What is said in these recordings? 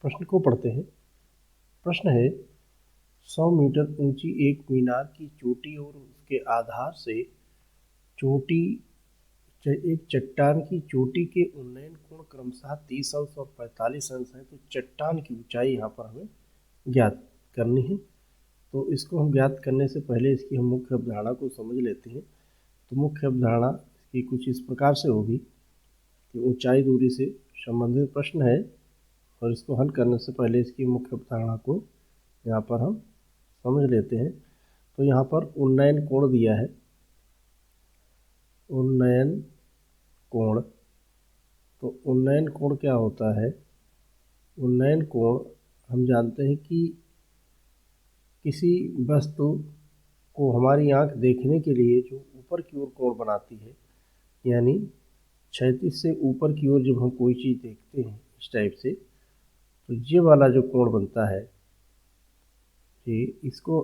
प्रश्न को पढ़ते हैं। प्रश्न है 100 मीटर ऊंची एक मीनार की चोटी और उसके आधार से चोटी एक चट्टान की चोटी के उन्नयन कोण क्रमशः 30 अंश और 45 अंश है। तो चट्टान की ऊंचाई यहाँ पर हमें ज्ञात करनी है। तो इसको हम ज्ञात करने से पहले इसकी हम मुख्य अवधारणा को समझ लेते हैं। तो मुख्य अवधारणा इसकी कुछ इस प्रकार से होगी कि ऊंचाई दूरी से संबंधित प्रश्न है और इसको हल करने से पहले इसकी मुख्य अवधारणा को यहाँ पर हम समझ लेते हैं। तो यहाँ पर उन्नयन कोण दिया है, उन्नयन कोण। तो उन्नयन कोण क्या होता है? उन्नयन कोण हम जानते हैं कि किसी वस्तु को हमारी आंख देखने के लिए जो ऊपर की ओर कोण बनाती है, यानी क्षैतिज से ऊपर की ओर जब हम कोई चीज़ देखते हैं इस टाइप से, तो ये वाला जो कोण बनता है ये इसको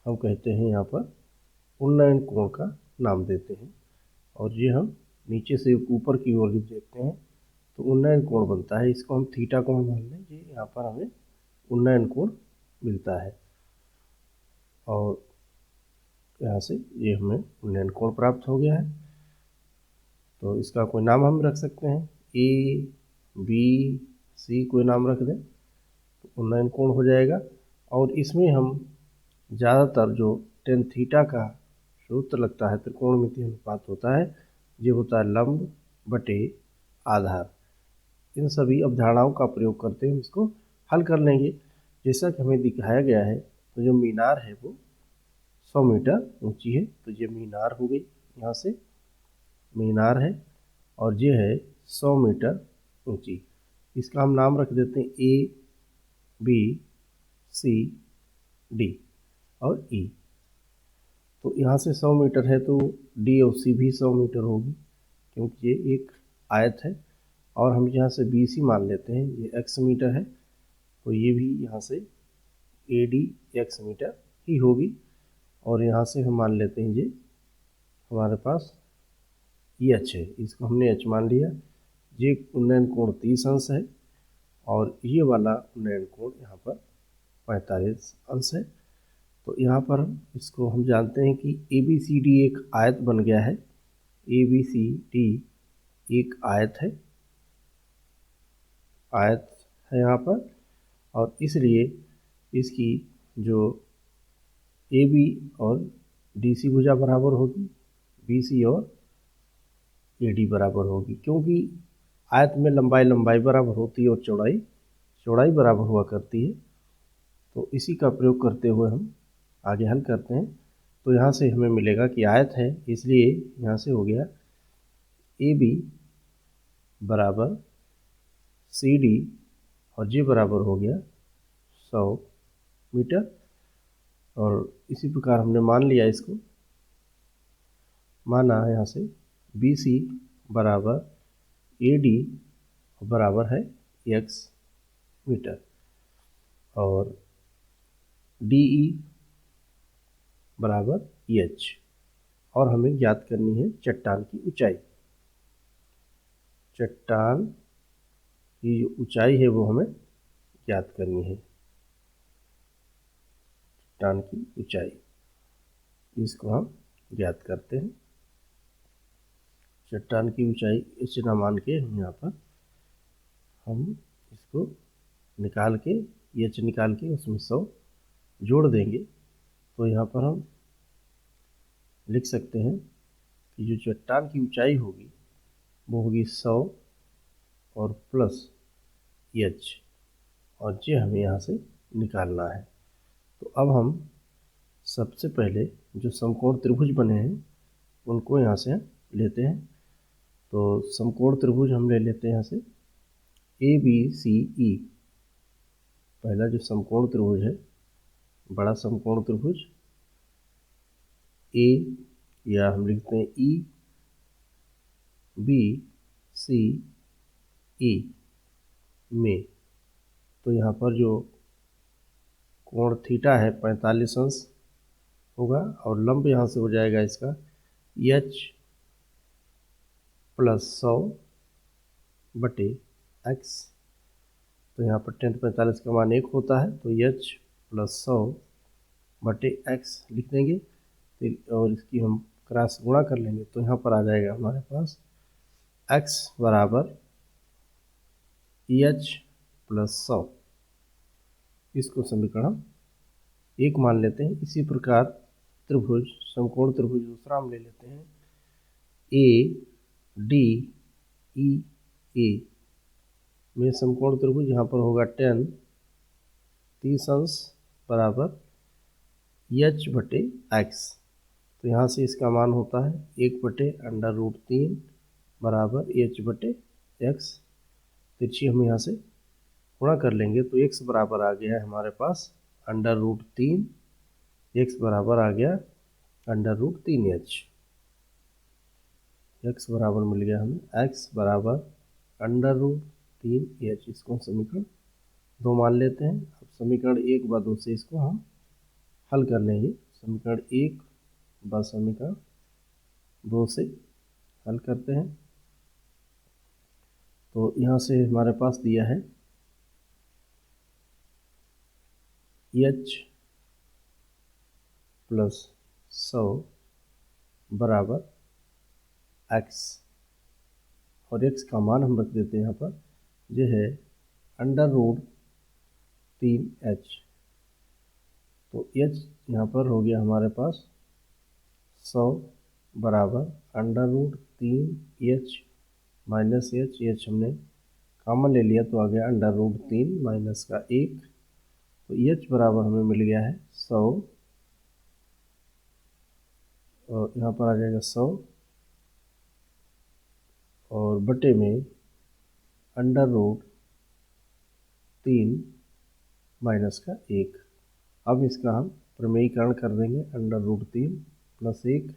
हम कहते हैं यहाँ पर उन्नयन कोण का नाम देते हैं। और ये हम नीचे से ऊपर की ओर जब देखते हैं तो उन्नयन कोण बनता है। इसको हम थीटा कोण मान लें, ये यहाँ पर हमें उन्नयन कोण मिलता है और यहाँ से ये हमें उन्नयन कोण प्राप्त हो गया है। तो इसका कोई नाम हम रख सकते हैं, ए बी सी कोई नाम रख दें तो उन्नयन कोण हो जाएगा। और इसमें हम ज़्यादातर जो टेन थीटा का सूत्र लगता है, त्रिकोणमितीय अनुपात होता है, ये होता है लंब बटे आधार। इन सभी अवधारणाओं का प्रयोग करते हम इसको हल कर लेंगे। जैसा कि हमें दिखाया गया है, तो जो मीनार है वो 100 मीटर ऊंची है। तो ये मीनार हो गई, यहाँ से मीनार है और ये है 100 मीटर ऊंची। इसका हम नाम रख देते हैं ए बी सी डी और ई। तो यहाँ से 100 मीटर है तो डी और सी भी 100 मीटर होगी, क्योंकि ये एक आयत है। और हम यहाँ से बी सी मान लेते हैं, ये x मीटर है, तो ये भी यहाँ से ए डी x मीटर ही होगी। और यहाँ से हम मान लेते हैं ये हमारे पास ये h है, इसको हमने h मान लिया। ये उन्नयन कोण 30 अंश है और ये वाला उन्नयन कोण यहाँ पर 45 अंश है। तो यहाँ पर इसको हम जानते हैं कि ए बी सी डी एक आयत बन गया है। ए बी सी डी एक आयत है, आयत है यहाँ पर। और इसलिए इसकी जो ए बी और डी सी भुजा बराबर होगी, बी सी और ए डी बराबर होगी, क्योंकि आयत में लंबाई बराबर होती है और चौड़ाई बराबर हुआ करती है। तो इसी का प्रयोग करते हुए हम आगे हल करते हैं। तो यहाँ से हमें मिलेगा कि आयत है, इसलिए यहाँ से हो गया ए बी बराबर सी डी और जे बराबर हो गया 100 मीटर। और इसी प्रकार हमने मान लिया, इसको माना यहाँ से बी सी बराबर ए डी बराबर है x मीटर और डी ई बराबर एच। और हमें ज्ञात करनी है चट्टान की ऊंचाई। चट्टान की जो ऊंचाई है वो हमें ज्ञात करनी है, चट्टान की ऊंचाई, इसको हम ज्ञात करते हैं। चट्टान की ऊंचाई एच ना मान के हम यहाँ पर हम इसको निकाल के एच निकाल के उसमें 100 जोड़ देंगे। तो यहाँ पर हम लिख सकते हैं कि जो चट्टान की ऊंचाई होगी वो होगी 100 और प्लस एच, और ये हमें यहाँ से निकालना है। तो अब हम सबसे पहले जो समकोण त्रिभुज बने हैं उनको यहाँ से लेते हैं। तो समकोण त्रिभुज हम ले लेते हैं यहाँ से ए बी सी ई। पहला जो समकोण त्रिभुज है, बड़ा समकोण त्रिभुज ए, या हम लिखते हैं ई बी सी ई में। तो यहाँ पर जो कोण थीटा है 45 अंश होगा और लंब यहाँ से हो जाएगा इसका एच प्लस 100 बटे एक्स। तो यहाँ पर 10×45 का मान 1 होता है, तो h + 100/x लिख देंगे। और इसकी हम क्रॉस गुणा कर लेंगे, तो यहाँ पर आ जाएगा हमारे पास x बराबर h + 100। इसको समीकरण 1 मान लेते हैं। इसी प्रकार त्रिभुज, समकोण त्रिभुज दूसरा हम ले लेते हैं। ADEA में समकोण त्रिभुज यहाँ पर होगा 10 30 अंश बराबर h/x। तो यहाँ से इसका मान होता है 1/√3 बराबर h/x। तिरछी हम यहाँ से गुणा कर लेंगे, तो x बराबर आ गया है हमारे पास √3, x बराबर आ गया √3h। x बराबर मिल गया हमें x बराबर √3h। इसको समीकरण 2 मान लेते हैं। अब समीकरण 1/2 से इसको हम हल कर लेंगे। समीकरण 1 समीकरण 2 से हल करते हैं। तो यहाँ से हमारे पास दिया है h + 100 बराबर x, और x का मान हम रख देते हैं यहाँ पर, जो है √3h। तो h यहाँ पर हो गया हमारे पास 100 बराबर √3h माइनस h हमने कॉमन ले लिया, तो आ गया √3 माइनस का 1। तो h बराबर हमें मिल गया है 100, और यहाँ पर आ जाएगा 100 और बटे में √3 माइनस का 1। अब इसका हम प्रमेयीकरण कर देंगे। √3 + 1,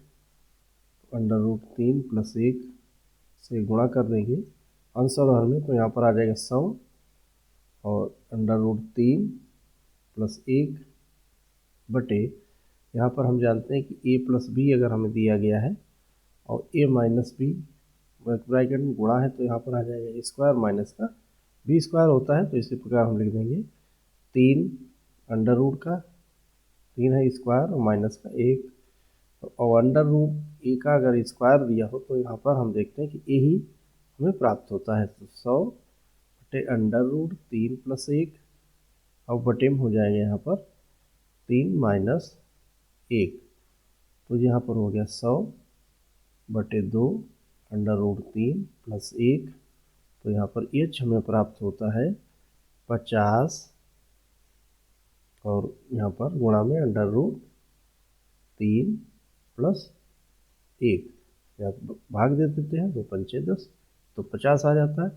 √3 + 1 से गुणा कर देंगे अंश और हर में, तो यहाँ पर आ जाएगा 100 और √3 + 1 बटे, यहाँ पर हम जानते हैं कि a + b अगर हमें दिया गया है और a - b ब्रैकेट में गुणा है, तो यहाँ पर आ जाएगा a² माइनस का b² होता है। तो इसी प्रकार हम लिख देंगे 3 √3 है स्क्वायर और माइनस का 1, और √a का अगर स्क्वायर दिया हो तो यहाँ पर हम देखते हैं कि a ही हमें प्राप्त होता है। तो 100/√3 + 1, और बटे में हो जाएगा यहाँ पर 3 माइनस 1, तो यहाँ पर हो गया 100/2 √3 + 1। तो यहाँ पर h हमें प्राप्त होता है 50, और यहाँ पर गुणा में √3 + 1, या भाग दे देते हैं, 2 पंचे 10, तो 50 आ जाता है।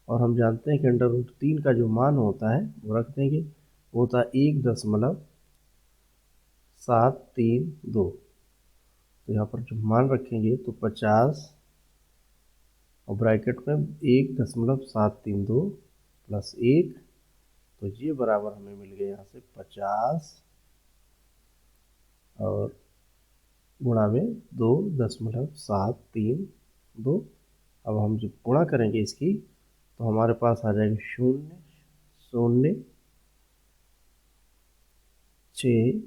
और हम जानते हैं कि √3 का जो मान होता है वो रख देंगे, वो होता है 1.732। तो यहाँ पर जो मान रखेंगे तो 50 और ब्रैकेट में 1.732 + 1, तो ये बराबर हमें मिल गया यहाँ से 50 और गुणा में 2.732। अब हम जब गुणा करेंगे इसकी, तो हमारे पास आ जाएगा 0 0 6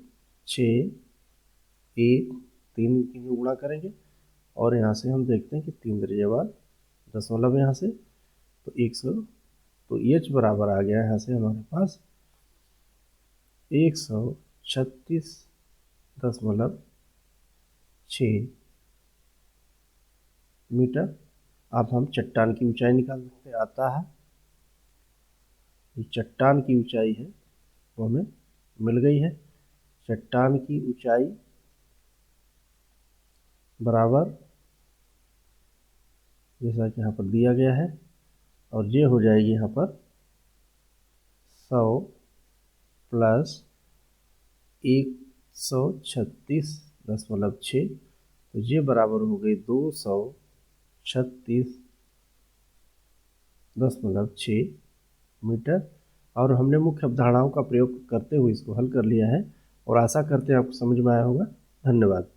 6 1 3 की गुणा करेंगे, और यहाँ से हम देखते हैं कि 3 दर्जे बाद दशमलव यहाँ से, तो 100। तो h बराबर आ गया यहाँ से हमारे पास 136.6 मीटर। अब हम चट्टान की ऊंचाई निकाल सकते हैं। आता है ये चट्टान की ऊंचाई है वो हमें मिल गई है। चट्टान की ऊंचाई बराबर, जैसा कि यहाँ पर दिया गया है, और ये हो जाएगी यहाँ पर 100 + 136.6, तो ये बराबर हो गई 236.6 मीटर। और हमने मुख्य अवधारणाओं का प्रयोग करते हुए इसको हल कर लिया है, और आशा करते हैं आपको समझ में आया होगा। धन्यवाद।